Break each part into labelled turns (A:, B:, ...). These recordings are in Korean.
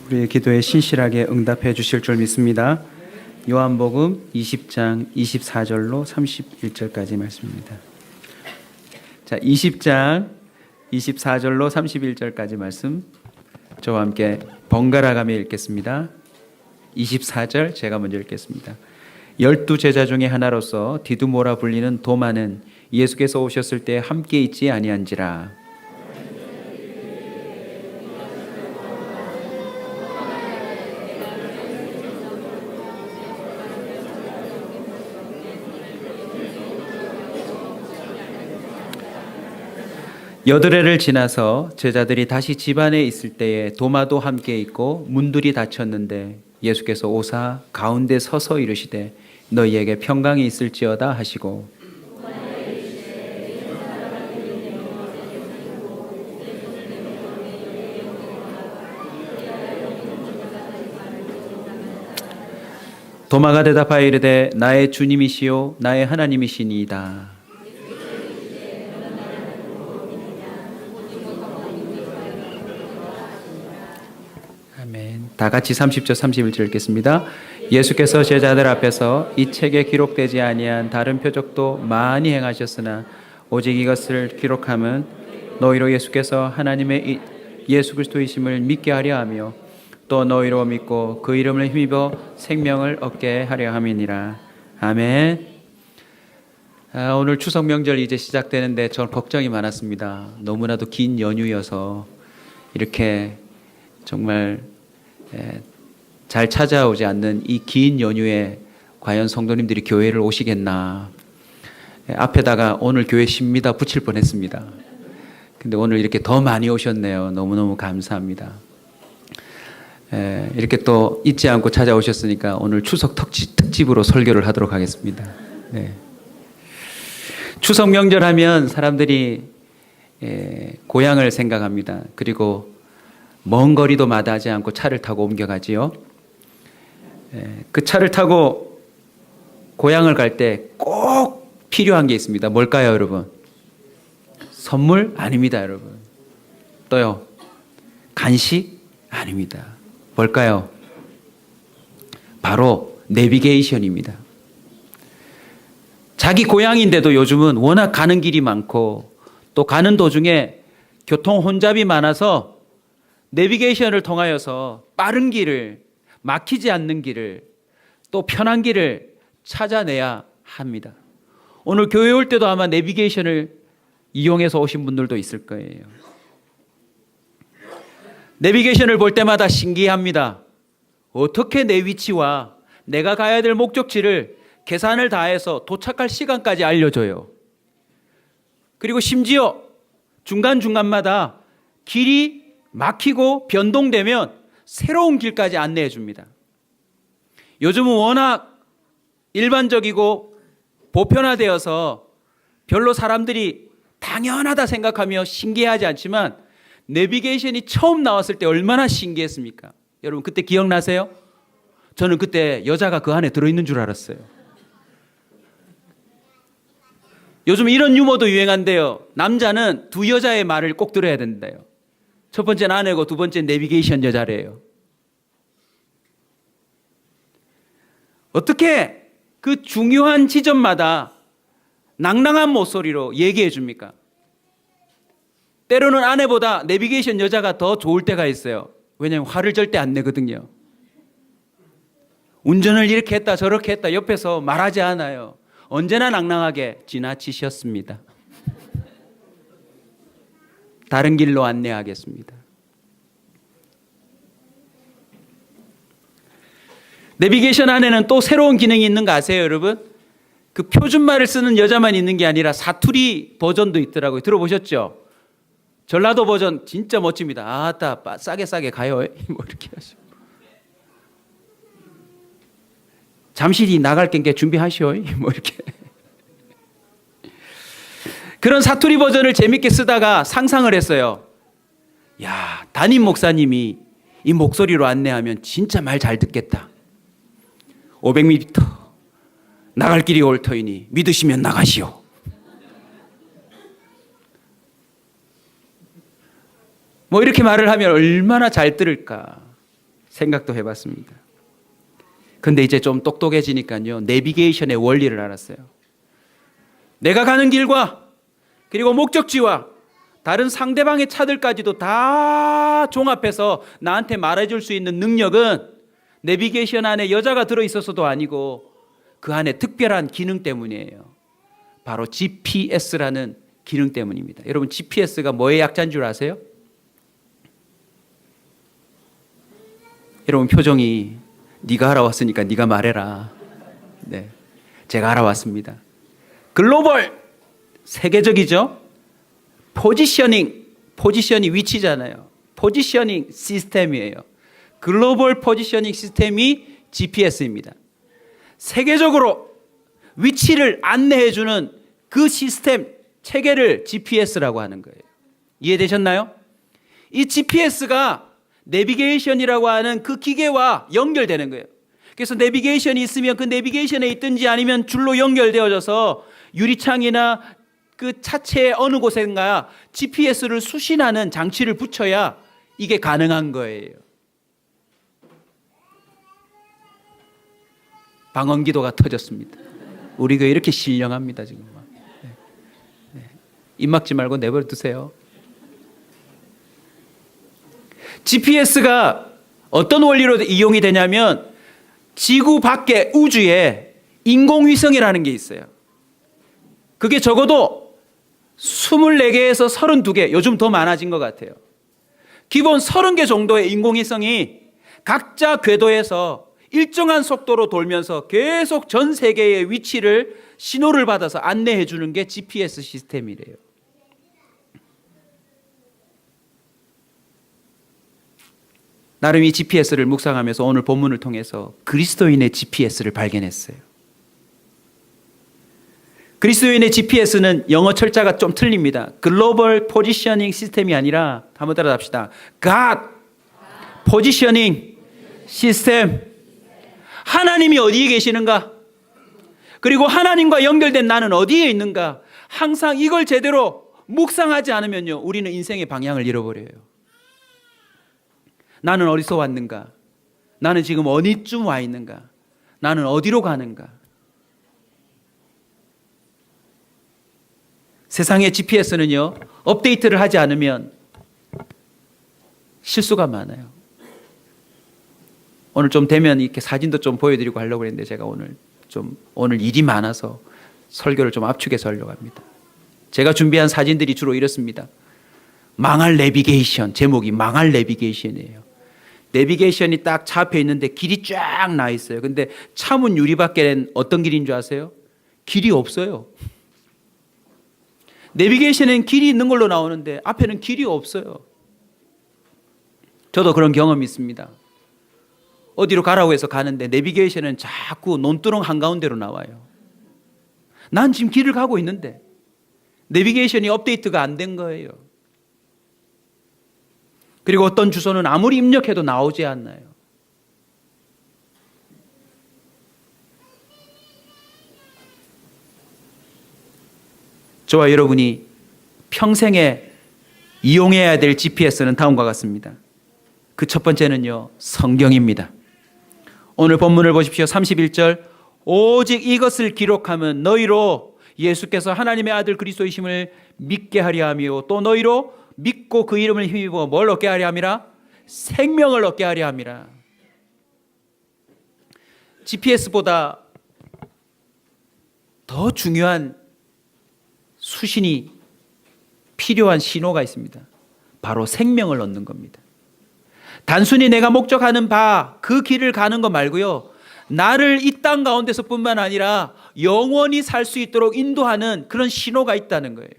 A: 우리의 기도에 신실하게 응답해 주실 줄 믿습니다. 요한복음 20장 24절로 31절까지 말씀입니다. 자, 20장 24절로 31절까지 말씀 저와 함께 번갈아 가며 읽겠습니다. 24절 제가 먼저 읽겠습니다. 12 제자 중에 하나로서 디두모라 불리는 도마는 예수께서 오셨을 때 함께 있지 아니한지라. 여드레를 지나서 제자들이 다시 집안에 있을 때에 도마도 함께 있고 문들이 닫혔는데 예수께서 오사 가운데 서서 이르시되 너희에게 평강이 있을지어다 하시고 도마가 대답하여 이르되 나의 주님이시요 나의 하나님이시니이다. 다 같이 30절 31절 읽겠습니다. 예수께서 제자들 앞에서 이 책에 기록되지 아니한 다른 표적도 많이 행하셨으나 오직 이것을 기록함은 너희로 예수께서 하나님의 예수 그리스도이심을 믿게 하려 하며 또 너희로 믿고 그 이름을 힘입어 생명을 얻게 하려 함이니라. 아멘. 오늘 추석 명절 이제 시작되는데 저는 걱정이 많았습니다. 너무나도 긴 연휴여서 이렇게 정말 잘 찾아오지 않는 이 긴 연휴에 과연 성도님들이 교회를 오시겠나. 앞에다가 오늘 교회 십니다 붙일 뻔했습니다. 근데 오늘 이렇게 더 많이 오셨네요. 너무너무 감사합니다. 이렇게 또 잊지 않고 찾아오셨으니까 오늘 추석 특집으로 설교를 하도록 하겠습니다. 네. 추석 명절하면 사람들이 고향을 생각합니다. 그리고 먼 거리도 마다하지 않고 차를 타고 옮겨가지요. 그 차를 타고 고향을 갈 때 꼭 필요한 게 있습니다. 뭘까요, 여러분? 선물? 아닙니다, 여러분. 또요, 간식? 아닙니다. 뭘까요? 바로 내비게이션입니다. 자기 고향인데도 요즘은 워낙 가는 길이 많고 또 가는 도중에 교통 혼잡이 많아서 내비게이션을 통하여서 빠른 길을, 막히지 않는 길을, 또 편한 길을 찾아내야 합니다. 오늘 교회 올 때도 아마 내비게이션을 이용해서 오신 분들도 있을 거예요. 내비게이션을 볼 때마다 신기합니다. 어떻게 내 위치와 내가 가야 될 목적지를 계산을 다해서 도착할 시간까지 알려줘요. 그리고 심지어 중간중간마다 길이 막히고 변동되면 새로운 길까지 안내해 줍니다. 요즘은 워낙 일반적이고 보편화되어서 별로 사람들이 당연하다 생각하며 신기하지 않지만 내비게이션이 처음 나왔을 때 얼마나 신기했습니까? 여러분 그때 기억나세요? 저는 그때 여자가 그 안에 들어있는 줄 알았어요. 요즘 이런 유머도 유행한데요. 남자는 두 여자의 말을 꼭 들어야 된대요. 첫 번째는 아내고 두 번째는 내비게이션 여자래요. 어떻게 그 중요한 지점마다 낭낭한 목소리로 얘기해 줍니까? 때로는 아내보다 내비게이션 여자가 더 좋을 때가 있어요. 왜냐하면 화를 절대 안 내거든요. 운전을 이렇게 했다 저렇게 했다 옆에서 말하지 않아요. 언제나 낭낭하게 지나치셨습니다. 다른 길로 안내하겠습니다. 내비게이션 안에는 또 새로운 기능이 있는 거 아세요, 여러분? 그 표준말을 쓰는 여자만 있는 게 아니라 사투리 버전도 있더라고요. 들어보셨죠? 전라도 버전 진짜 멋집니다. 아따, 싸게 가요. 뭐 이렇게 하시고. 잠시 나갈 게 준비하시오. 뭐 이렇게. 그런 사투리 버전을 재밌게 쓰다가 상상을 했어요. 야, 담임 목사님이 이 목소리로 안내하면 진짜 말 잘 듣겠다. 500m 나갈 길이 올 터이니 믿으시면 나가시오. 뭐 이렇게 말을 하면 얼마나 잘 들을까 생각도 해봤습니다. 근데 이제 좀 똑똑해지니까요, 내비게이션의 원리를 알았어요. 내가 가는 길과 그리고 목적지와 다른 상대방의 차들까지도 다 종합해서 나한테 말해줄 수 있는 능력은 내비게이션 안에 여자가 들어있어서도 아니고 그 안에 특별한 기능 때문이에요. 바로 GPS라는 기능 때문입니다. 여러분, GPS가 뭐의 약자인 줄 아세요? 여러분 표정이 네가 알아왔으니까 네가 말해라. 네, 제가 알아왔습니다. 글로벌, 세계적이죠. 포지셔닝이 위치잖아요. 포지셔닝 시스템이에요. 글로벌 포지셔닝 시스템이 GPS입니다. 세계적으로 위치를 안내해주는 그 시스템 체계를 GPS라고 하는 거예요. 이해되셨나요? 이 GPS가 내비게이션이라고 하는 그 기계와 연결되는 거예요. 그래서 내비게이션이 있으면 그 내비게이션에 있든지 아니면 줄로 연결되어져서 유리창이나 그 차체의 어느 곳인가 GPS를 수신하는 장치를 붙여야 이게 가능한 거예요. 방언기도가 터졌습니다. 우리 교회 이렇게 신령합니다 지금. 입 막지 말고 내버려 두세요. GPS가 어떤 원리로 이용이 되냐면 지구 밖의 우주에 인공위성이라는 게 있어요. 그게 적어도 24개에서 32개, 요즘 더 많아진 것 같아요. 기본 30개 정도의 인공위성이 각자 궤도에서 일정한 속도로 돌면서 계속 전 세계의 위치를 신호를 받아서 안내해 주는 게 GPS 시스템이래요. 나름 이 GPS를 묵상하면서 오늘 본문을 통해서 그리스도인의 GPS를 발견했어요. 그리스도인의 GPS는 영어 철자가 좀 틀립니다. 글로벌 포지셔닝 시스템이 아니라 한번 따라합시다. God 포지셔닝 시스템. 하나님이 어디에 계시는가? 그리고 하나님과 연결된 나는 어디에 있는가? 항상 이걸 제대로 묵상하지 않으면요, 우리는 인생의 방향을 잃어버려요. 나는 어디서 왔는가? 나는 지금 어디쯤 와 있는가? 나는 어디로 가는가? 세상의 GPS는요, 업데이트를 하지 않으면 실수가 많아요. 오늘 좀 되면 이렇게 사진도 좀 보여드리고 하려고 했는데 제가 오늘 일이 많아서 설교를 좀 압축해서 하려고 합니다. 제가 준비한 사진들이 주로 이렇습니다. 망할 내비게이션, 제목이 망할 내비게이션이에요. 내비게이션이 딱 차 앞에 있는데 길이 쫙 나 있어요. 근데 차문 유리 밖에는 어떤 길인 줄 아세요? 길이 없어요. 내비게이션엔 길이 있는 걸로 나오는데 앞에는 길이 없어요. 저도 그런 경험이 있습니다. 어디로 가라고 해서 가는데 내비게이션은 자꾸 논두렁 한가운데로 나와요. 난 지금 길을 가고 있는데 내비게이션이 업데이트가 안 된 거예요. 그리고 어떤 주소는 아무리 입력해도 나오지 않나요. 저와 여러분이 평생에 이용해야 될 GPS는 다음과 같습니다. 그 첫 번째는요, 성경입니다. 오늘 본문을 보십시오. 31절. 오직 이것을 기록하면 너희로 예수께서 하나님의 아들 그리스도이심을 믿게 하려 하며 또 너희로 믿고 그 이름을 힘입어 뭘 얻게 하려 함이라? 생명을 얻게 하려 함이라. GPS보다 더 중요한 수신이 필요한 신호가 있습니다. 바로 생명을 얻는 겁니다. 단순히 내가 목적하는 바 그 길을 가는 것 말고요, 나를 이 땅 가운데서 뿐만 아니라 영원히 살 수 있도록 인도하는 그런 신호가 있다는 거예요.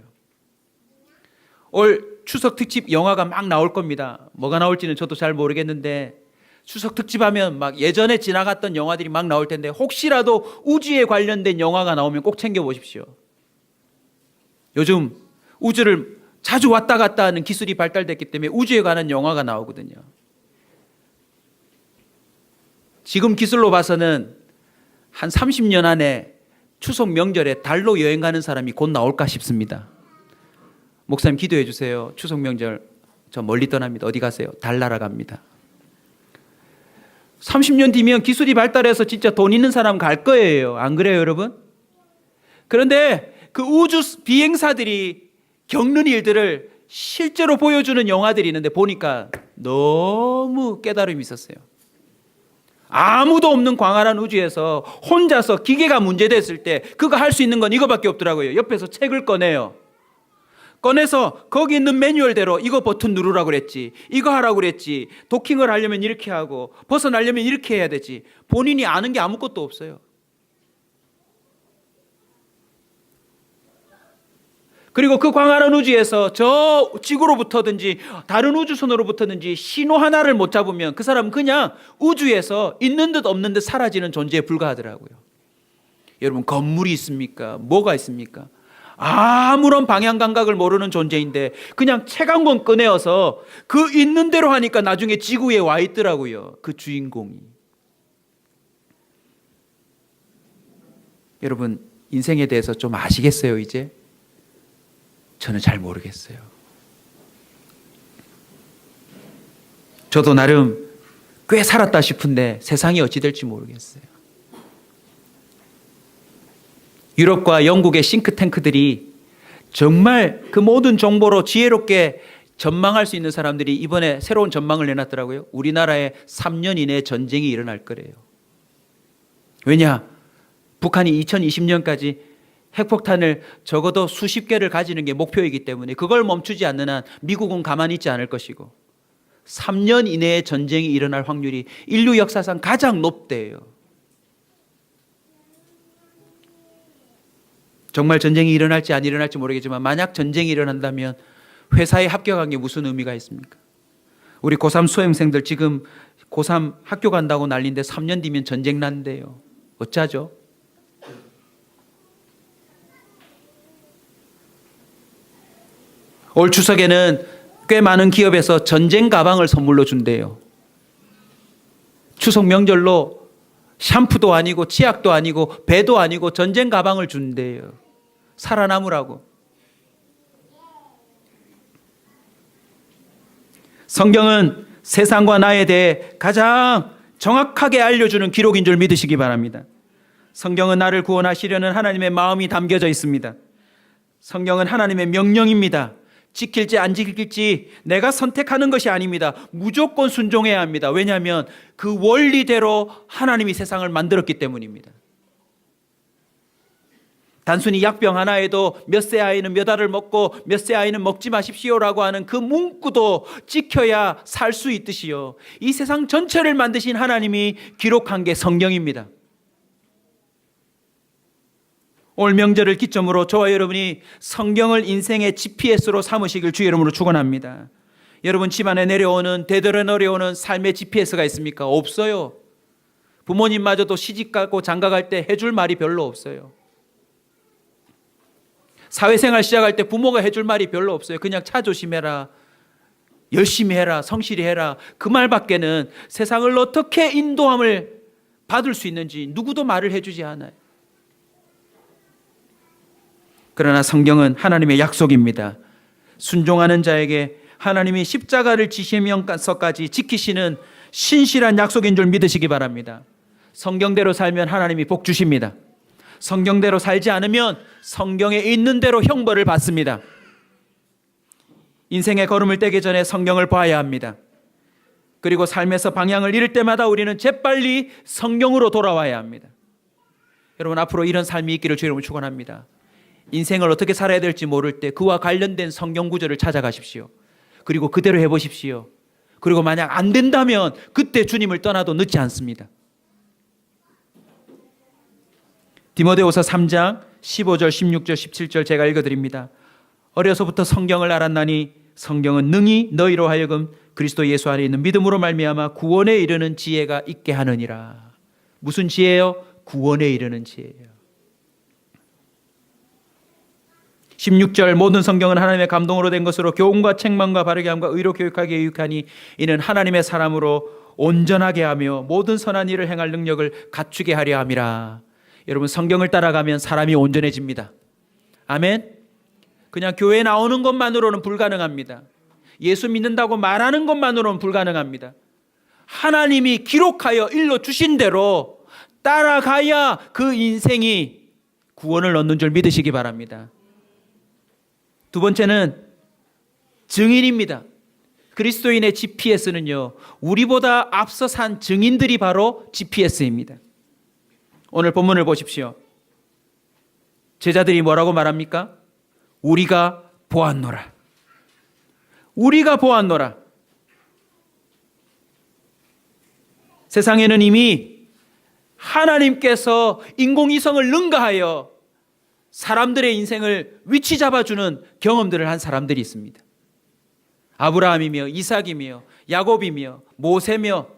A: 올 추석 특집 영화가 막 나올 겁니다. 뭐가 나올지는 저도 잘 모르겠는데 추석 특집하면 막 예전에 지나갔던 영화들이 막 나올 텐데 혹시라도 우주에 관련된 영화가 나오면 꼭 챙겨보십시오. 요즘 우주를 자주 왔다 갔다 하는 기술이 발달됐기 때문에 우주에 관한 영화가 나오거든요. 지금 기술로 봐서는 한 30년 안에 추석 명절에 달로 여행 가는 사람이 곧 나올까 싶습니다. 목사님 기도해 주세요. 추석 명절 저 멀리 떠납니다. 어디 가세요? 달 날아갑니다. 30년 뒤면 기술이 발달해서 진짜 돈 있는 사람 갈 거예요. 안 그래요, 여러분? 그런데 그 우주 비행사들이 겪는 일들을 실제로 보여주는 영화들이 있는데 보니까 너무 깨달음이 있었어요. 아무도 없는 광활한 우주에서 혼자서 기계가 문제됐을 때 그거 할 수 있는 건 이거밖에 없더라고요. 옆에서 책을 꺼내요. 꺼내서 거기 있는 매뉴얼대로 이거 버튼 누르라고 그랬지, 이거 하라고 그랬지, 도킹을 하려면 이렇게 하고 벗어나려면 이렇게 해야 되지. 본인이 아는 게 아무것도 없어요. 그리고 그 광활한 우주에서 저 지구로부터든지 다른 우주선으로부터든지 신호 하나를 못 잡으면 그 사람은 그냥 우주에서 있는 듯 없는 듯 사라지는 존재에 불과하더라고요. 여러분, 건물이 있습니까? 뭐가 있습니까? 아무런 방향 감각을 모르는 존재인데 그냥 책 한 권 꺼내어서 그 있는 대로 하니까 나중에 지구에 와 있더라고요. 그 주인공이. 여러분, 인생에 대해서 좀 아시겠어요, 이제? 저는 잘 모르겠어요. 저도 나름 꽤 살았다 싶은데 세상이 어찌 될지 모르겠어요. 유럽과 영국의 싱크탱크들이 정말 그 모든 정보로 지혜롭게 전망할 수 있는 사람들이 이번에 새로운 전망을 내놨더라고요. 우리나라에 3년 이내에 전쟁이 일어날 거래요. 왜냐? 북한이 2020년까지 핵폭탄을 적어도 수십 개를 가지는 게 목표이기 때문에 그걸 멈추지 않는 한 미국은 가만히 있지 않을 것이고 3년 이내에 전쟁이 일어날 확률이 인류 역사상 가장 높대요. 정말 전쟁이 일어날지 안 일어날지 모르겠지만 만약 전쟁이 일어난다면 회사에 합격한 게 무슨 의미가 있습니까? 우리 고3 수험생들 지금 고3 학교 간다고 난리인데 3년 뒤면 전쟁 난대요. 어쩌죠? 올 추석에는 꽤 많은 기업에서 전쟁 가방을 선물로 준대요. 추석 명절로 샴푸도 아니고 치약도 아니고 배도 아니고 전쟁 가방을 준대요. 살아남으라고. 성경은 세상과 나에 대해 가장 정확하게 알려주는 기록인 줄 믿으시기 바랍니다. 성경은 나를 구원하시려는 하나님의 마음이 담겨져 있습니다. 성경은 하나님의 명령입니다. 지킬지 안 지킬지 내가 선택하는 것이 아닙니다. 무조건 순종해야 합니다. 왜냐하면 그 원리대로 하나님이 세상을 만들었기 때문입니다. 단순히 약병 하나에도 몇 세 아이는 몇 알을 먹고 몇 세 아이는 먹지 마십시오라고 하는 그 문구도 지켜야 살 수 있듯이요, 이 세상 전체를 만드신 하나님이 기록한 게 성경입니다. 올 명절을 기점으로 저와 여러분이 성경을 인생의 GPS로 삼으시길 주의 이름으로 축원합니다. 여러분 집안에 내려오는 대대로 내려오는 삶의 GPS가 있습니까? 없어요. 부모님마저도 시집가고 장가갈 때 해줄 말이 별로 없어요. 사회생활 시작할 때 부모가 해줄 말이 별로 없어요. 그냥 차 조심해라, 열심히 해라, 성실히 해라, 그 말밖에는 세상을 어떻게 인도함을 받을 수 있는지 누구도 말을 해주지 않아요. 그러나 성경은 하나님의 약속입니다. 순종하는 자에게 하나님이 십자가를 지시면서까지 지키시는 신실한 약속인 줄 믿으시기 바랍니다. 성경대로 살면 하나님이 복 주십니다. 성경대로 살지 않으면 성경에 있는 대로 형벌을 받습니다. 인생의 걸음을 떼기 전에 성경을 봐야 합니다. 그리고 삶에서 방향을 잃을 때마다 우리는 재빨리 성경으로 돌아와야 합니다. 여러분, 앞으로 이런 삶이 있기를 주의 이름으로 축원합니다. 인생을 어떻게 살아야 될지 모를 때 그와 관련된 성경 구절을 찾아가십시오. 그리고 그대로 해보십시오. 그리고 만약 안 된다면 그때 주님을 떠나도 늦지 않습니다. 디모데후서 3장 15절, 16절, 17절 제가 읽어드립니다. 어려서부터 성경을 알았나니 성경은 능히 너희로 하여금 그리스도 예수 안에 있는 믿음으로 말미암아 구원에 이르는 지혜가 있게 하느니라. 무슨 지혜요? 구원에 이르는 지혜예요. 16절 모든 성경은 하나님의 감동으로 된 것으로 교훈과 책망과 바르게 함과 의로 교육하기에 유익하니 이는 하나님의 사람으로 온전하게 하며 모든 선한 일을 행할 능력을 갖추게 하려 함이라. 여러분, 성경을 따라가면 사람이 온전해집니다. 아멘. 그냥 교회 나오는 것만으로는 불가능합니다. 예수 믿는다고 말하는 것만으로는 불가능합니다. 하나님이 기록하여 일러 주신 대로 따라가야 그 인생이 구원을 얻는 줄 믿으시기 바랍니다. 두 번째는 증인입니다. 그리스도인의 GPS는요, 우리보다 앞서 산 증인들이 바로 GPS입니다. 오늘 본문을 보십시오. 제자들이 뭐라고 말합니까? 우리가 보았노라. 우리가 보았노라. 세상에는 이미 하나님께서 인공위성을 능가하여 사람들의 인생을 위치 잡아주는 경험들을 한 사람들이 있습니다. 아브라함이며 이삭이며 야곱이며 모세며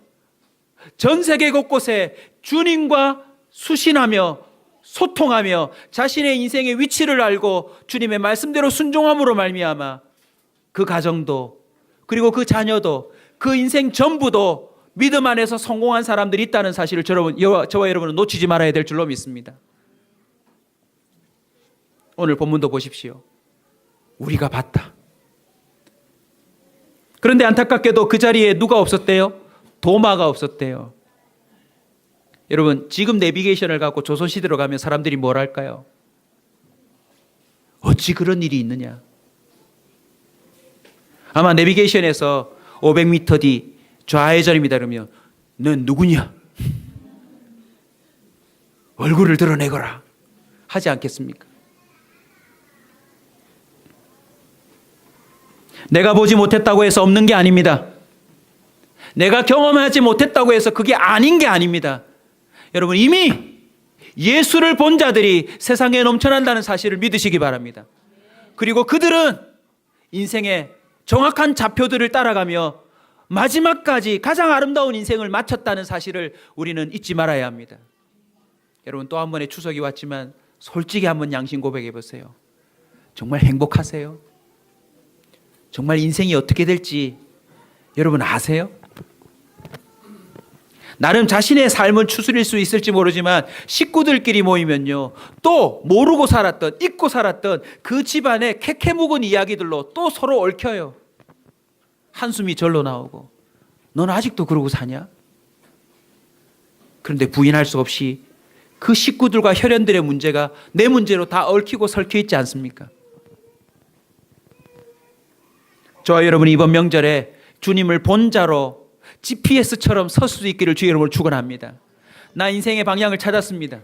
A: 전 세계 곳곳에 주님과 수신하며 소통하며 자신의 인생의 위치를 알고 주님의 말씀대로 순종함으로 말미암아 그 가정도 그리고 그 자녀도 그 인생 전부도 믿음 안에서 성공한 사람들이 있다는 사실을 저와 여러분은 놓치지 말아야 될 줄로 믿습니다. 오늘 본문도 보십시오. 우리가 봤다. 그런데 안타깝게도 그 자리에 누가 없었대요? 도마가 없었대요. 여러분, 지금 내비게이션을 갖고 조선시대로 가면 사람들이 뭘 할까요? 어찌 그런 일이 있느냐? 아마 내비게이션에서 500m 뒤 좌회전입니다 그러면 넌 누구냐? 얼굴을 드러내거라 하지 않겠습니까? 내가 보지 못했다고 해서 없는 게 아닙니다. 내가 경험하지 못했다고 해서 그게 아닌 게 아닙니다. 여러분, 이미 예수를 본 자들이 세상에 넘쳐난다는 사실을 믿으시기 바랍니다. 그리고 그들은 인생의 정확한 좌표들을 따라가며 마지막까지 가장 아름다운 인생을 마쳤다는 사실을 우리는 잊지 말아야 합니다. 여러분, 또 한 번의 추석이 왔지만 솔직히 한번 양심 고백해 보세요. 정말 행복하세요? 정말 인생이 어떻게 될지 여러분 아세요? 나름 자신의 삶을 추스릴 수 있을지 모르지만 식구들끼리 모이면요, 또 모르고 살았던, 잊고 살았던 그 집안의 캐캐 묵은 이야기들로 또 서로 얽혀요. 한숨이 절로 나오고, 넌 아직도 그러고 사냐? 그런데 부인할 수 없이 그 식구들과 혈연들의 문제가 내 문제로 다 얽히고 설켜 있지 않습니까? 저와 여러분이 이번 명절에 주님을 본 자로 GPS처럼 설 수 있기를 주의 이름으로 축원합니다. 나 인생의 방향을 찾았습니다.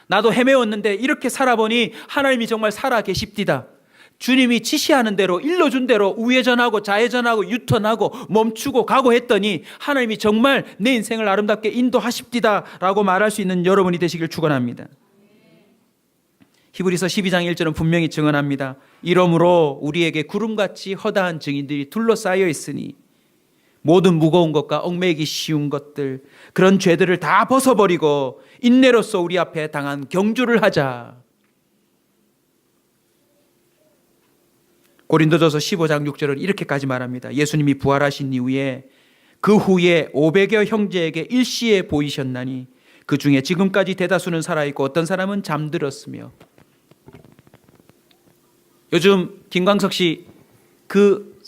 A: 나도 헤매웠는데 이렇게 살아보니 하나님이 정말 살아 계십디다. 주님이 지시하는 대로 일러준 대로 우회전하고 좌회전하고 유턴하고 멈추고 가고 했더니 하나님이 정말 내 인생을 아름답게 인도하십디다 라고 말할 수 있는 여러분이 되시길 축원합니다. 히브리서 12장 1절은 분명히 증언합니다. 이러므로 우리에게 구름같이 허다한 증인들이 둘러싸여 있으니 모든 무거운 것과 얽매이기 쉬운 것들, 그런 죄들을 다 벗어버리고 인내로써 우리 앞에 당한 경주를 하자. 고린도전서 15장 6절은 이렇게까지 말합니다. 예수님이 부활하신 이후에 그 후에 500여 형제에게 일시에 보이셨나니 그 중에 지금까지 대다수는 살아있고 어떤 사람은 잠들었으며. 요즘 김광석 씨 그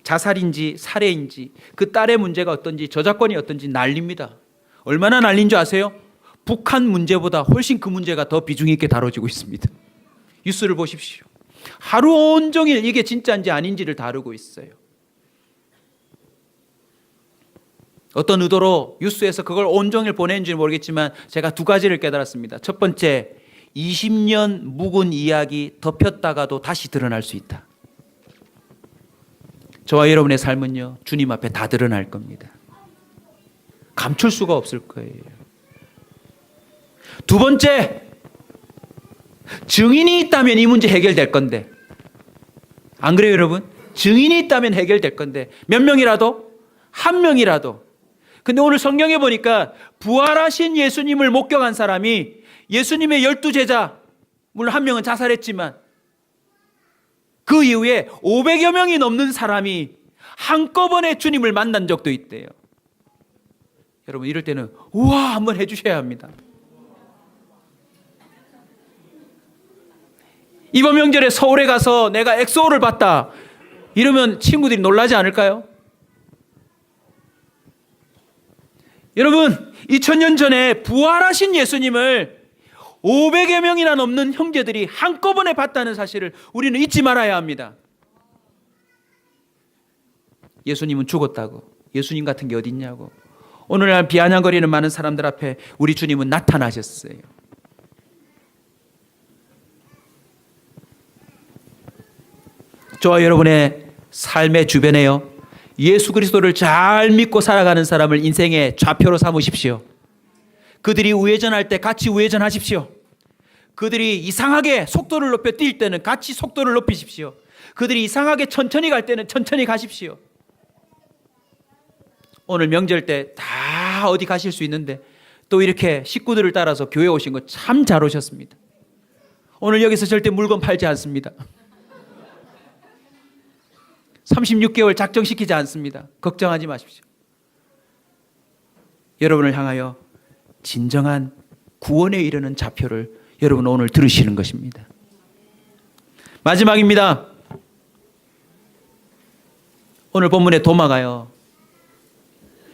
A: 자살인지 살해인지 그 딸의 문제가 어떤지 저작권이 어떤지 난립니다. 얼마나 난린 줄 아세요? 북한 문제보다 훨씬 그 문제가 더 비중 있게 다뤄지고 있습니다. 뉴스를 보십시오. 하루 온종일 이게 진짜인지 아닌지를 다루고 있어요. 어떤 의도로 뉴스에서 그걸 온종일 보낸지 모르겠지만 제가 두 가지를 깨달았습니다. 첫 번째, 20년 묵은 이야기 덮였다가도 다시 드러날 수 있다. 저와 여러분의 삶은요, 주님 앞에 다 드러날 겁니다. 감출 수가 없을 거예요. 두 번째, 증인이 있다면 이 문제 해결될 건데, 안 그래요 여러분? 증인이 있다면 해결될 건데, 몇 명이라도? 한 명이라도. 근데 오늘 성경에 보니까 부활하신 예수님을 목격한 사람이 예수님의 12제자, 물론 한 명은 자살했지만 그 이후에 500여 명이 넘는 사람이 한꺼번에 주님을 만난 적도 있대요. 여러분 이럴 때는 우와 한번 해주셔야 합니다. 이번 명절에 서울에 가서 내가 엑소를 봤다 이러면 친구들이 놀라지 않을까요? 여러분 2000년 전에 부활하신 예수님을 500여 명이나 넘는 형제들이 한꺼번에 봤다는 사실을 우리는 잊지 말아야 합니다. 예수님은 죽었다고. 예수님 같은 게 어디 있냐고. 오늘날 비아냥거리는 많은 사람들 앞에 우리 주님은 나타나셨어요. 저와 여러분의 삶의 주변에요, 예수 그리스도를 잘 믿고 살아가는 사람을 인생의 좌표로 삼으십시오. 그들이 우회전할 때 같이 우회전하십시오. 그들이 이상하게 속도를 높여 뛸 때는 같이 속도를 높이십시오. 그들이 이상하게 천천히 갈 때는 천천히 가십시오. 오늘 명절 때 다 어디 가실 수 있는데 또 이렇게 식구들을 따라서 교회 오신 거 참 잘 오셨습니다. 오늘 여기서 절대 물건 팔지 않습니다. 36개월 작정시키지 않습니다. 걱정하지 마십시오. 여러분을 향하여 진정한 구원에 이르는 좌표를 여러분 오늘 들으시는 것입니다. 마지막입니다. 오늘 본문의 도마가요,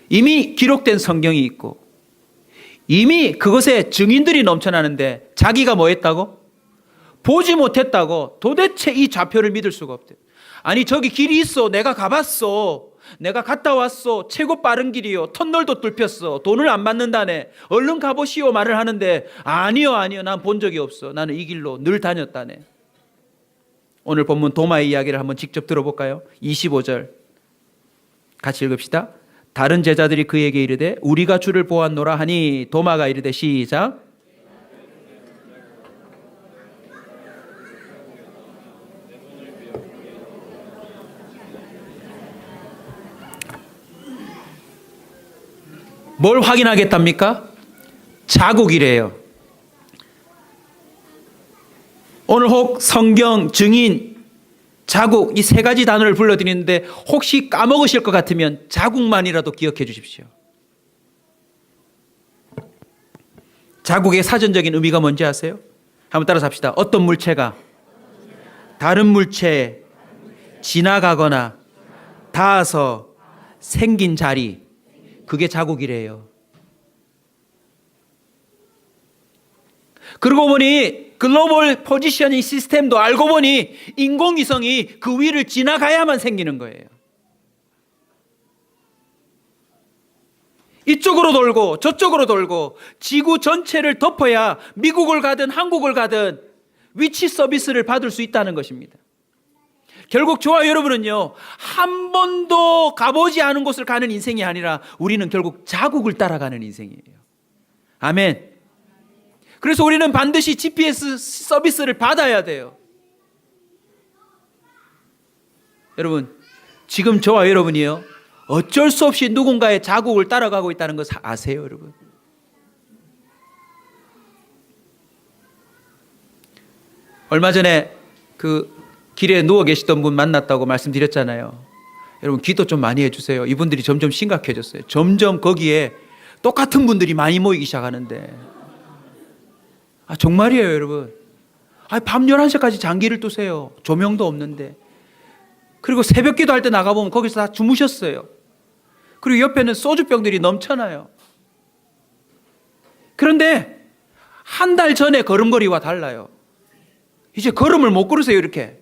A: 이미 기록된 성경이 있고 이미 그것에 증인들이 넘쳐나는데 자기가 뭐 했다고? 보지 못했다고 도대체 이 좌표를 믿을 수가 없대요. 아니 저기 길이 있어, 내가 가봤어, 내가 갔다 왔어, 최고 빠른 길이요, 터널도 뚫혔어, 돈을 안 받는다네, 얼른 가보시오 말을 하는데 아니요 난 본 적이 없어, 나는 이 길로 늘 다녔다네. 오늘 본문 도마의 이야기를 한번 직접 들어볼까요? 25절 같이 읽읍시다. 다른 제자들이 그에게 이르되 우리가 주를 보았노라 하니 도마가 이르되 시작. 뭘 확인하겠답니까? 자국이래요. 오늘 혹 성경, 증인, 자국 이 세 가지 단어를 불러드리는데 혹시 까먹으실 것 같으면 자국만이라도 기억해 주십시오. 자국의 사전적인 의미가 뭔지 아세요? 한번 따라서 합시다. 어떤 물체가 다른 물체에 지나가거나 닿아서 생긴 자리, 그게 자국이래요. 그러고 보니 글로벌 포지셔닝 시스템도 알고 보니 인공위성이 그 위를 지나가야만 생기는 거예요. 이쪽으로 돌고 저쪽으로 돌고 지구 전체를 덮어야 미국을 가든 한국을 가든 위치 서비스를 받을 수 있다는 것입니다. 결국 저와 여러분은요, 한 번도 가보지 않은 곳을 가는 인생이 아니라 우리는 결국 자국을 따라가는 인생이에요. 아멘. 그래서 우리는 반드시 GPS 서비스를 받아야 돼요. 여러분, 지금 저와 여러분이요, 어쩔 수 없이 누군가의 자국을 따라가고 있다는 것 아세요, 여러분? 얼마 전에 그 길에 누워 계시던 분 만났다고 말씀드렸잖아요. 여러분 기도 좀 많이 해주세요. 이분들이 점점 심각해졌어요. 점점 거기에 똑같은 분들이 많이 모이기 시작하는데, 정말이에요 여러분. 밤 11시까지 장기를 두세요. 조명도 없는데. 그리고 새벽 기도할 때 나가보면 거기서 다 주무셨어요. 그리고 옆에는 소주병들이 넘쳐나요. 그런데 한 달 전에 걸음걸이와 달라요. 이제 걸음을 못 걸으세요 이렇게.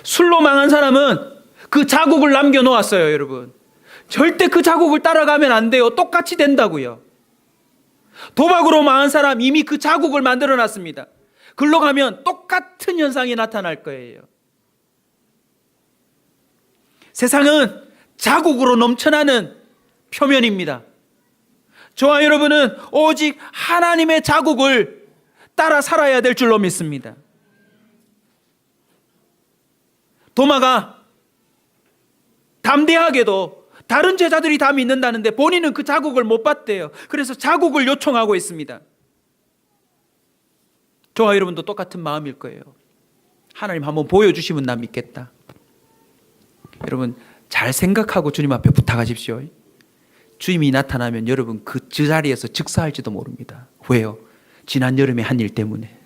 A: 술로 망한 사람은 그 자국을 남겨놓았어요 여러분. 절대 그 자국을 따라가면 안 돼요. 똑같이 된다고요. 도박으로 망한 사람 이미 그 자국을 만들어놨습니다. 글로 가면 똑같은 현상이 나타날 거예요. 세상은 자국으로 넘쳐나는 표면입니다. 저와 여러분은 오직 하나님의 자국을 따라 살아야 될 줄로 믿습니다. 도마가 담대하게도 다른 제자들이 다 믿는다는데 본인은 그 자국을 못 봤대요. 그래서 자국을 요청하고 있습니다. 저와 여러분도 똑같은 마음일 거예요. 하나님 한번 보여주시면 나 믿겠다. 여러분, 잘 생각하고 주님 앞에 부탁하십시오. 주님이 나타나면 여러분 그 자리에서 즉사할지도 모릅니다. 왜요? 지난 여름에 한 일 때문에.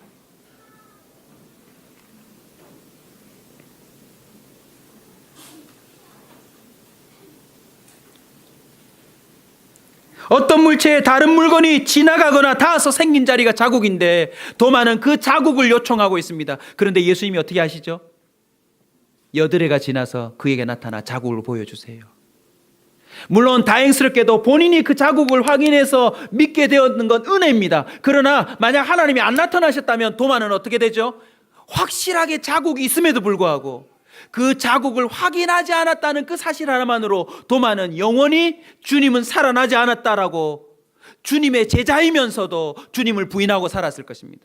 A: 어떤 물체에 다른 물건이 지나가거나 닿아서 생긴 자리가 자국인데 도마는 그 자국을 요청하고 있습니다. 그런데 예수님이 어떻게 하시죠? 여드레가 지나서 그에게 나타나 자국을 보여주세요. 물론 다행스럽게도 본인이 그 자국을 확인해서 믿게 되었는 건 은혜입니다. 그러나 만약 하나님이 안 나타나셨다면 도마는 어떻게 되죠? 확실하게 자국이 있음에도 불구하고 그 자국을 확인하지 않았다는 그 사실 하나만으로 도마는 영원히 주님은 살아나지 않았다라고 주님의 제자이면서도 주님을 부인하고 살았을 것입니다.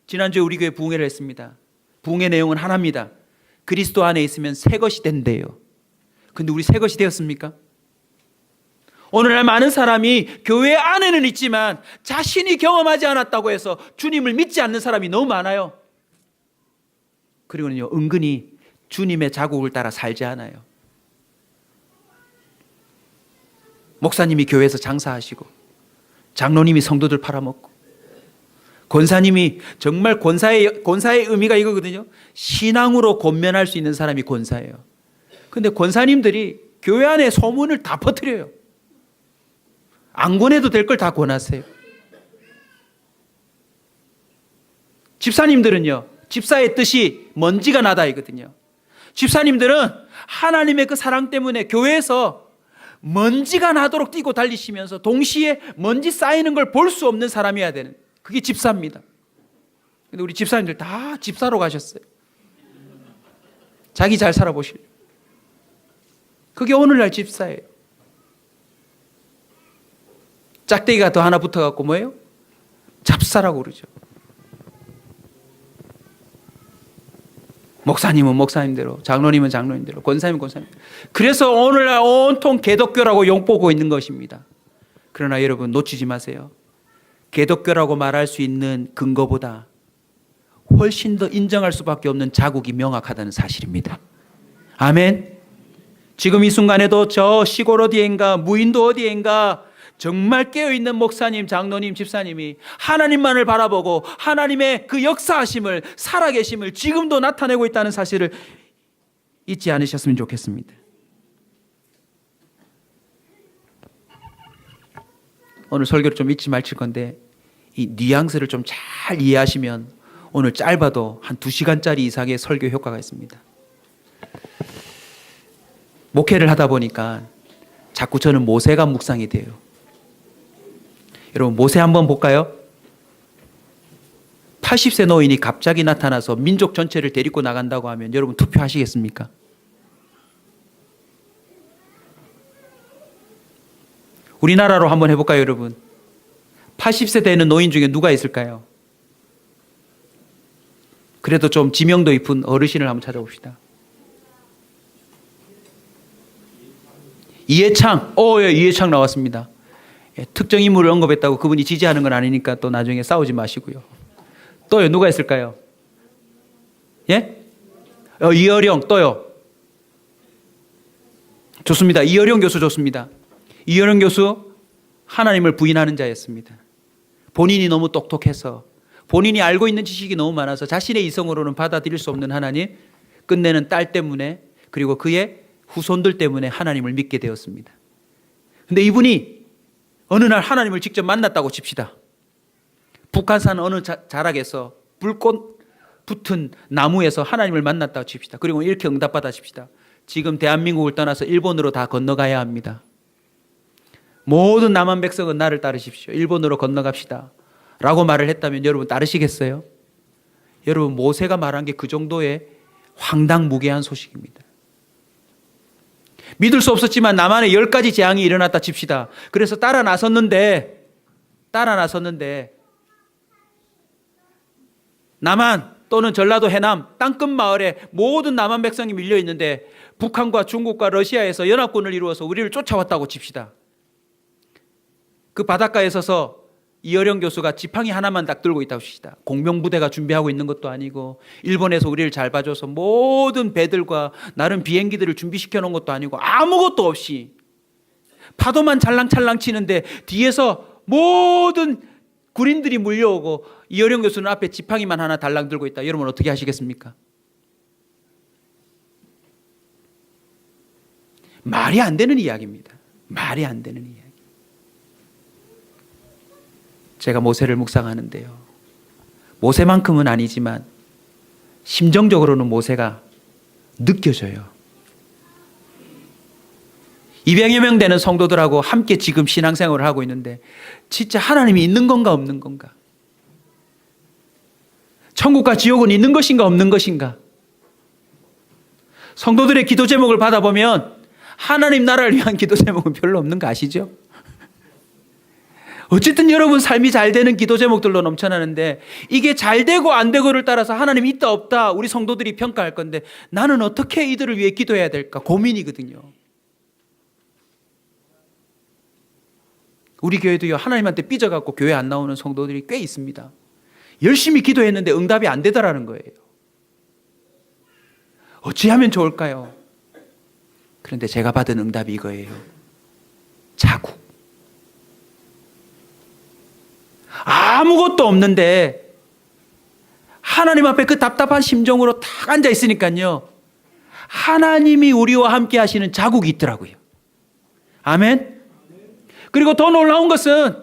A: 지난주에 우리 교회 부흥회를 했습니다. 부흥회 내용은 하나입니다. 그리스도 안에 있으면 새 것이 된대요. 근데 우리 새 것이 되었습니까? 오늘날 많은 사람이 교회 안에는 있지만 자신이 경험하지 않았다고 해서 주님을 믿지 않는 사람이 너무 많아요. 그리고는요, 은근히 주님의 자국을 따라 살지 않아요. 목사님이 교회에서 장사하시고, 장로님이 성도들 팔아먹고, 권사님이 정말 권사의 의미가 이거거든요. 신앙으로 권면할 수 있는 사람이 권사예요. 근데 권사님들이 교회 안에 소문을 다 퍼뜨려요. 안 권해도 될 걸 다 권하세요. 집사님들은요, 집사의 뜻이 먼지가 나다이거든요. 집사님들은 하나님의 그 사랑 때문에 교회에서 먼지가 나도록 뛰고 달리시면서 동시에 먼지 쌓이는 걸 볼 수 없는 사람이어야 되는, 그게 집사입니다. 근데 우리 집사님들 다 집사로 가셨어요. 자기 잘 살아보시려고. 그게 오늘날 집사예요. 짝대기가 더 하나 붙어갖고 뭐예요? 잡사라고 그러죠. 목사님은 목사님대로, 장로님은 장로님대로, 권사님은 권사님대로. 그래서 오늘날 온통 개독교라고 욕보고 있는 것입니다. 그러나 여러분 놓치지 마세요. 개독교라고 말할 수 있는 근거보다 훨씬 더 인정할 수밖에 없는 자국이 명확하다는 사실입니다. 아멘. 지금 이 순간에도 저 시골 어디엔가 무인도 어디엔가 정말 깨어있는 목사님, 장로님, 집사님이 하나님만을 바라보고 하나님의 그 역사하심을, 살아계심을 지금도 나타내고 있다는 사실을 잊지 않으셨으면 좋겠습니다. 오늘 설교를 좀 잊지 말칠 건데 이 뉘앙스를 좀 잘 이해하시면 오늘 짧아도 한 2시간짜리 이상의 설교 효과가 있습니다. 목회를 하다 보니까 자꾸 저는 모세가 묵상이 돼요. 여러분 모세 한번 볼까요? 80세 노인이 갑자기 나타나서 민족 전체를 데리고 나간다고 하면 여러분 투표하시겠습니까? 우리나라로 한번 해볼까요, 여러분? 80세 되는 노인 중에 누가 있을까요? 그래도 좀 지명도 깊은 어르신을 한번 찾아봅시다. 이해창, 예, 이해창 나왔습니다. 예, 특정 인물을 언급했다고 그분이 지지하는 건 아니니까 또 나중에 싸우지 마시고요. 또요, 누가 있을까요? 예? 이어령, 또요. 좋습니다. 이어령 교수 좋습니다. 이어령 교수 하나님을 부인하는 자였습니다. 본인이 너무 똑똑해서, 본인이 알고 있는 지식이 너무 많아서 자신의 이성으로는 받아들일 수 없는 하나님, 끝내는 딸 때문에, 그리고 그의 후손들 때문에 하나님을 믿게 되었습니다. 근데 이분이 어느 날 하나님을 직접 만났다고 칩시다. 북한산 어느 자락에서 불꽃 붙은 나무에서 하나님을 만났다고 칩시다. 그리고 이렇게 응답받아 칩시다. 지금 대한민국을 떠나서 일본으로 다 건너가야 합니다. 모든 남한 백성은 나를 따르십시오. 일본으로 건너갑시다. 라고 말을 했다면 여러분 따르시겠어요? 여러분 모세가 말한 게 그 정도의 황당무계한 소식입니다. 믿을 수 없었지만 남한에 10가지 재앙이 일어났다 칩시다. 그래서 따라 나섰는데 남한 또는 전라도 해남 땅끝 마을에 모든 남한 백성이 밀려 있는데 북한과 중국과 러시아에서 연합군을 이루어서 우리를 쫓아왔다고 칩시다. 그 바닷가에 서서 이어령 교수가 지팡이 하나만 딱 들고 있다고 합시다. 공명부대가 준비하고 있는 것도 아니고 일본에서 우리를 잘 봐줘서 모든 배들과 나름 비행기들을 준비시켜 놓은 것도 아니고 아무것도 없이 파도만 찰랑찰랑 치는데 뒤에서 모든 군인들이 물려오고 이어령 교수는 앞에 지팡이만 하나 달랑 들고 있다. 여러분 어떻게 하시겠습니까? 말이 안 되는 이야기입니다. 말이 안 되는 이야기. 제가 모세를 묵상하는데요. 모세만큼은 아니지만 심정적으로는 모세가 느껴져요. 200여 명 되는 성도들하고 함께 지금 신앙생활을 하고 있는데 진짜 하나님이 있는 건가 없는 건가? 천국과 지옥은 있는 것인가 없는 것인가? 성도들의 기도 제목을 받아보면 하나님 나라를 위한 기도 제목은 별로 없는 거 아시죠? 어쨌든 여러분 삶이 잘 되는 기도 제목들로 넘쳐나는데 이게 잘 되고 안 되고를 따라서 하나님 있다 없다 우리 성도들이 평가할 건데 나는 어떻게 이들을 위해 기도해야 될까 고민이거든요. 우리 교회도요 하나님한테 삐져갖고 교회 안 나오는 성도들이 꽤 있습니다. 열심히 기도했는데 응답이 안 되더라는 거예요. 어찌하면 좋을까요? 그런데 제가 받은 응답이 이거예요. 자국. 아무것도 없는데 하나님 앞에 그 답답한 심정으로 탁 앉아 있으니까요. 하나님이 우리와 함께 하시는 자국이 있더라고요. 아멘. 그리고 더 놀라운 것은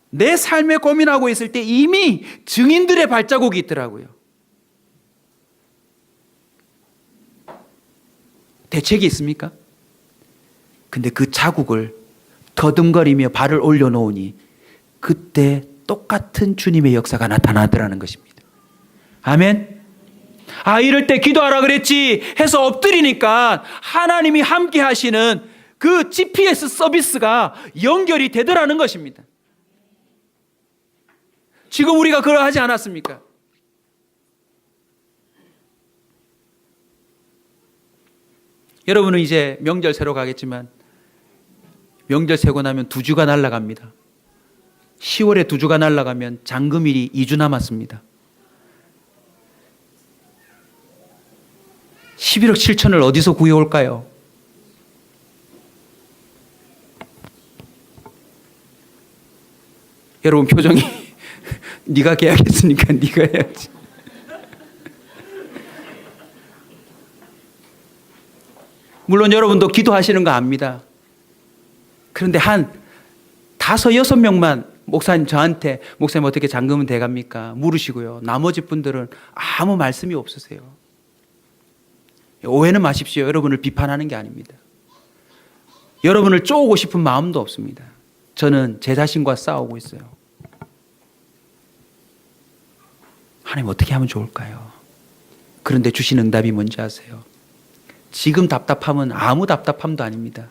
A: 내 삶에 고민하고 있을 때 이미 증인들의 발자국이 있더라고요. 대책이 있습니까? 근데 그 자국을 더듬거리며 발을 올려놓으니 그때 똑같은 주님의 역사가 나타나더라는 것입니다. 아멘. 아 이럴 때 기도하라 그랬지 해서 엎드리니까 하나님이 함께 하시는 그 GPS 서비스가 연결이 되더라는 것입니다. 지금 우리가 그러하지 않았습니까? 여러분은 이제 명절 새로 가겠지만 명절 세고 나면 2주가 날아갑니다. 10월에 2주가 날아가면 잔금일이 2주 남았습니다. 11억 7천을 어디서 구해올까요? 여러분 표정이 네가 계약했으니까 네가 해야지. 물론 여러분도 기도하시는 거 압니다. 그런데 한 5, 6명만 목사님 저한테 목사님 어떻게 잔금은 돼갑니까? 물으시고요. 나머지 분들은 아무 말씀이 없으세요. 오해는 마십시오. 여러분을 비판하는 게 아닙니다. 여러분을 쪼우고 싶은 마음도 없습니다. 저는 제 자신과 싸우고 있어요. 하나님 어떻게 하면 좋을까요? 그런데 주신 응답이 뭔지 아세요? 지금 답답함은 아무 답답함도 아닙니다.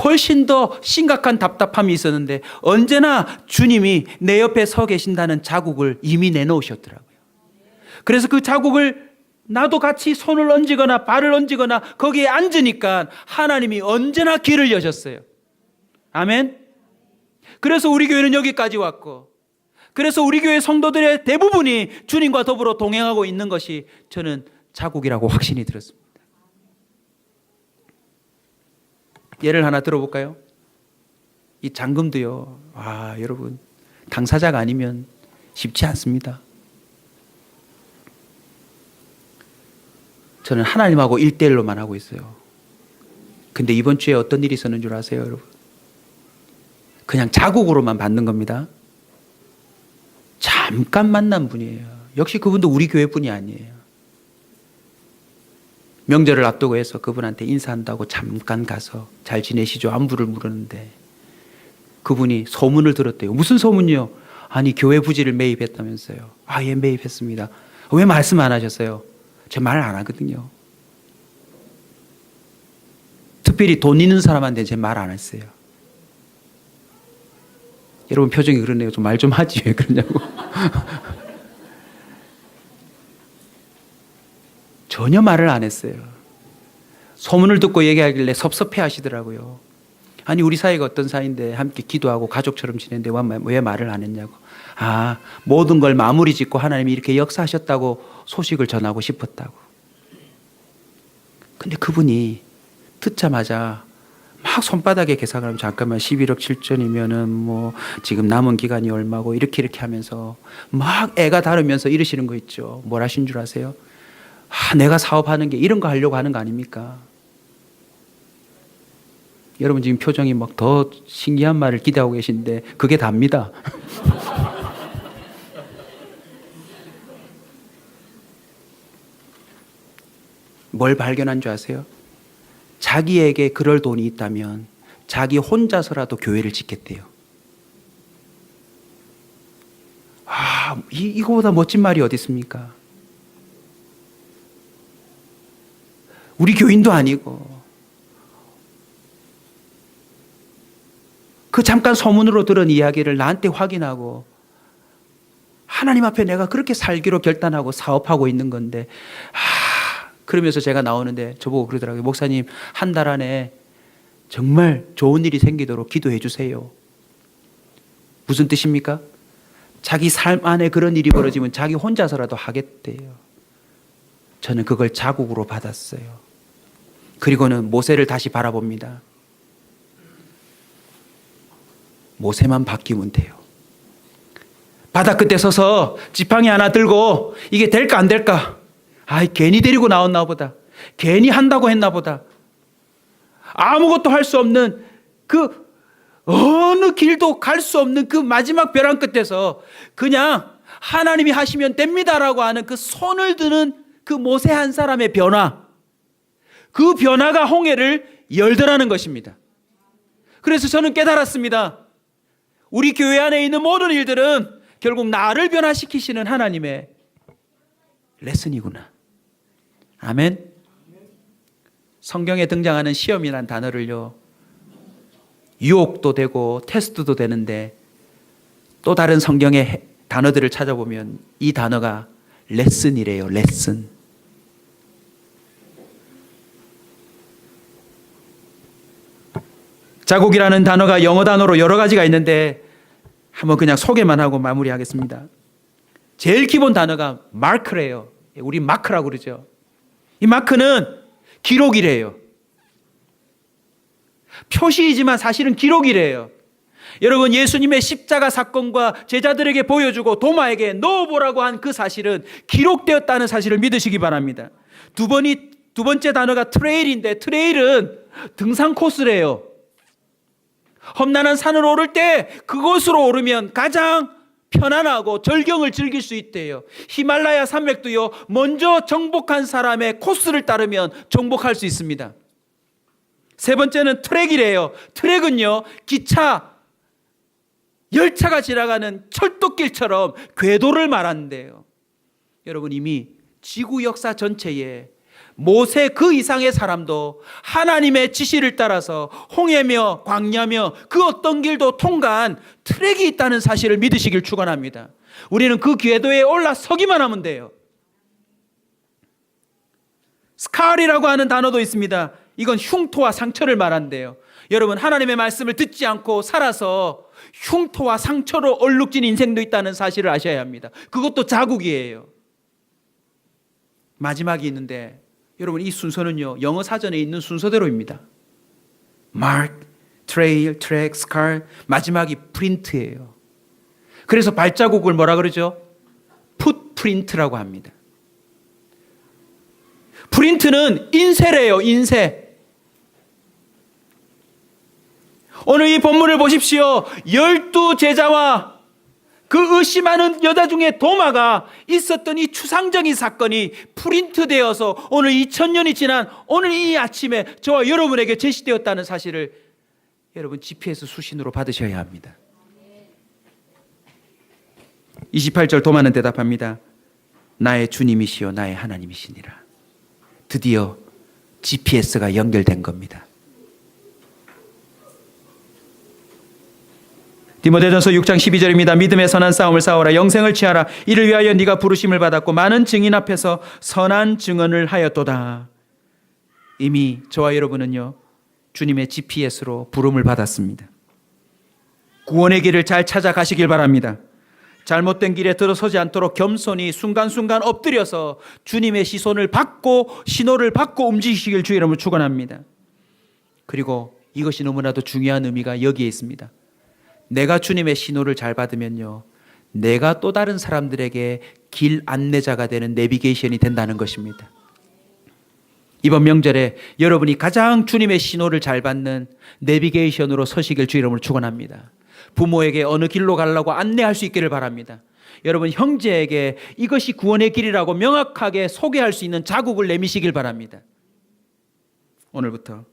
A: 훨씬 더 심각한 답답함이 있었는데 언제나 주님이 내 옆에 서 계신다는 자국을 이미 내놓으셨더라고요. 그래서 그 자국을 나도 같이 손을 얹거나 발을 얹거나 거기에 앉으니까 하나님이 언제나 길을 여셨어요. 아멘. 그래서 우리 교회는 여기까지 왔고 그래서 우리 교회 성도들의 대부분이 주님과 더불어 동행하고 있는 것이 저는 자국이라고 확신이 들었습니다. 예를 하나 들어볼까요? 이 잔금도요. 와, 여러분 당사자가 아니면 쉽지 않습니다. 저는 하나님하고 1대1로만 하고 있어요. 근데 이번 주에 어떤 일이 있었는 줄 아세요, 여러분? 그냥 자국으로만 받는 겁니다. 잠깐 만난 분이에요. 역시 그분도 우리 교회 분이 아니에요. 명절을 앞두고 해서 그분한테 인사한다고 잠깐 가서 잘 지내시죠? 안부를 물었는데 그분이 소문을 들었대요. 무슨 소문이요? 아니 교회 부지를 매입했다면서요. 아, 예, 매입했습니다. 왜 말씀 안 하셨어요? 제 말 안 하거든요. 특별히 돈 있는 사람한테 제 말 안 했어요. 여러분 표정이 그러네요. 좀 말 좀 하지 왜 그러냐고. 전혀 말을 안 했어요. 소문을 듣고 얘기하길래 섭섭해 하시더라고요. 아니 우리 사이가 어떤 사이인데 함께 기도하고 가족처럼 지냈는데 왜 말을 안 했냐고. 아, 모든 걸 마무리 짓고 하나님이 이렇게 역사하셨다고 소식을 전하고 싶었다고. 근데 그분이 듣자마자 막 손바닥에 계산을 하면 잠깐만 11억 7천이면은 뭐 지금 남은 기간이 얼마고 이렇게 하면서 막 애가 다르면서 이러시는 거 있죠. 뭘 하신 줄 아세요? 아, 내가 사업하는 게 이런 거 하려고 하는 거 아닙니까? 여러분 지금 표정이 막 더 신기한 말을 기대하고 계신데 그게 답니다. 뭘 발견한 줄 아세요? 자기에게 그럴 돈이 있다면 자기 혼자서라도 교회를 짓겠대요. 아, 이거보다 멋진 말이 어디 있습니까? 우리 교인도 아니고 그 잠깐 소문으로 들은 이야기를 나한테 확인하고 하나님 앞에 내가 그렇게 살기로 결단하고 사업하고 있는 건데 그러면서 제가 나오는데 저보고 그러더라고요. 목사님, 한 달 안에 정말 좋은 일이 생기도록 기도해 주세요. 무슨 뜻입니까? 자기 삶 안에 그런 일이 벌어지면 자기 혼자서라도 하겠대요. 저는 그걸 자국으로 받았어요. 그리고는 모세를 다시 바라봅니다. 모세만 바뀌면 돼요. 바다 끝에 서서 지팡이 하나 들고 이게 될까 안 될까? 아이, 괜히 데리고 나왔나 보다. 괜히 한다고 했나 보다. 아무것도 할 수 없는 그 어느 길도 갈 수 없는 그 마지막 벼랑 끝에서 그냥 하나님이 하시면 됩니다라고 하는 그 손을 드는 그 모세 한 사람의 변화. 그 변화가 홍해를 열더라는 것입니다. 그래서 저는 깨달았습니다. 우리 교회 안에 있는 모든 일들은 결국 나를 변화시키시는 하나님의 레슨이구나. 아멘. 성경에 등장하는 시험이란 단어를요, 유혹도 되고 테스트도 되는데 또 다른 성경의 단어들을 찾아보면 이 단어가 레슨이래요. 레슨. 자국이라는 단어가 영어 단어로 여러 가지가 있는데 한번 그냥 소개만 하고 마무리하겠습니다. 제일 기본 단어가 마크래요. 우리 마크라고 그러죠. 이 마크는 기록이래요. 표시이지만 사실은 기록이래요. 여러분, 예수님의 십자가 사건과 제자들에게 보여주고 도마에게 넣어보라고 한 그 사실은 기록되었다는 사실을 믿으시기 바랍니다. 두 번째 단어가 트레일인데, 트레일은 등산 코스래요. 험난한 산을 오를 때 그곳으로 오르면 가장 편안하고 절경을 즐길 수 있대요. 히말라야 산맥도요, 먼저 정복한 사람의 코스를 따르면 정복할 수 있습니다. 세 번째는 트랙이래요. 트랙은요, 기차, 열차가 지나가는 철도길처럼 궤도를 말하는데요. 여러분, 이미 지구 역사 전체에 모세 그 이상의 사람도 하나님의 지시를 따라서 홍해며 광야며 그 어떤 길도 통과한 트랙이 있다는 사실을 믿으시길 축원합니다. 우리는 그 궤도에 올라서기만 하면 돼요. 스칼이라고 하는 단어도 있습니다. 이건 흉터와 상처를 말한대요. 여러분, 하나님의 말씀을 듣지 않고 살아서 흉터와 상처로 얼룩진 인생도 있다는 사실을 아셔야 합니다. 그것도 자국이에요. 마지막이 있는데, 여러분, 이 순서는요, 영어 사전에 있는 순서대로입니다. Mark, Trail, Track, Scar, 마지막이 프린트예요. 그래서 발자국을 뭐라 그러죠? 풋프린트라고 합니다. 프린트는 인쇄래요. 인쇄. 오늘 이 본문을 보십시오. 12제자와 그 의심하는 여자 중에 도마가 있었던 이 추상적인 사건이 프린트되어서 오늘 2000년이 지난 오늘 이 아침에 저와 여러분에게 제시되었다는 사실을 여러분 GPS 수신으로 받으셔야 합니다. 28절 도마는 대답합니다. 나의 주님이시요 나의 하나님이시니라. 드디어 GPS가 연결된 겁니다. 디모데전서 6장 12절입니다. 믿음의 선한 싸움을 싸워라. 영생을 취하라. 이를 위하여 네가 부르심을 받았고 많은 증인 앞에서 선한 증언을 하였도다. 이미 저와 여러분은요, 주님의 GPS로 부름을 받았습니다. 구원의 길을 잘 찾아가시길 바랍니다. 잘못된 길에 들어서지 않도록 겸손히 순간순간 엎드려서 주님의 시선을 받고 신호를 받고 움직이시길 주의 이름으로 축원합니다. 그리고 이것이 너무나도 중요한 의미가 여기에 있습니다. 내가 주님의 신호를 잘 받으면요, 내가 또 다른 사람들에게 길 안내자가 되는 내비게이션이 된다는 것입니다. 이번 명절에 여러분이 가장 주님의 신호를 잘 받는 내비게이션으로 서시길 주의 이름으로 축원합니다. 부모에게 어느 길로 가려고 안내할 수 있기를 바랍니다. 여러분 형제에게 이것이 구원의 길이라고 명확하게 소개할 수 있는 자국을 내미시길 바랍니다. 오늘부터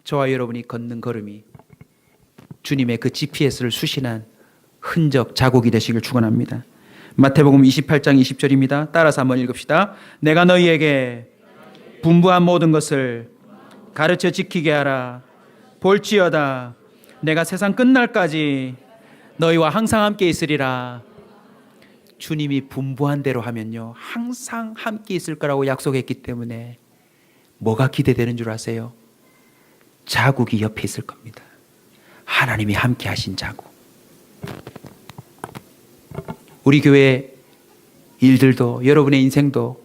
A: 저와 여러분이 걷는 걸음이 주님의 그 GPS를 수신한 흔적 자국이 되시길 축원합니다. 마태복음 28장 20절입니다. 따라서 한번 읽읍시다. 내가 너희에게 분부한 모든 것을 가르쳐 지키게 하라. 볼지어다 내가 세상 끝날까지 너희와 항상 함께 있으리라. 주님이 분부한 대로 하면요, 항상 함께 있을 거라고 약속했기 때문에 뭐가 기대되는 줄 아세요? 자국이 옆에 있을 겁니다. 하나님이 함께 하신 자국. 우리 교회 일들도 여러분의 인생도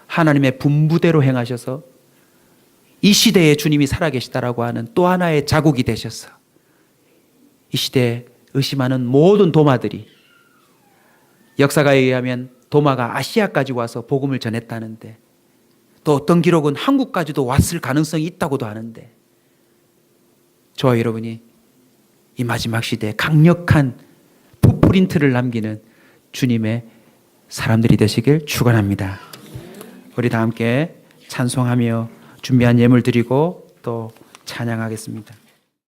A: 하나님의 분부대로 행하셔서 이 시대에 주님이 살아계시다라고 하는 또 하나의 자국이 되셔서 이 시대에 의심하는 모든 도마들이, 역사가에 의하면 도마가 아시아까지 와서 복음을 전했다는데, 또 어떤 기록은 한국까지도 왔을 가능성이 있다고도 하는데, 저와 여러분이 이 마지막 시대에 강력한 풋프린트를 남기는 주님의 사람들이 되시길 축원합니다. 우리 다 함께 찬송하며 준비한 예물 드리고 또 찬양하겠습니다.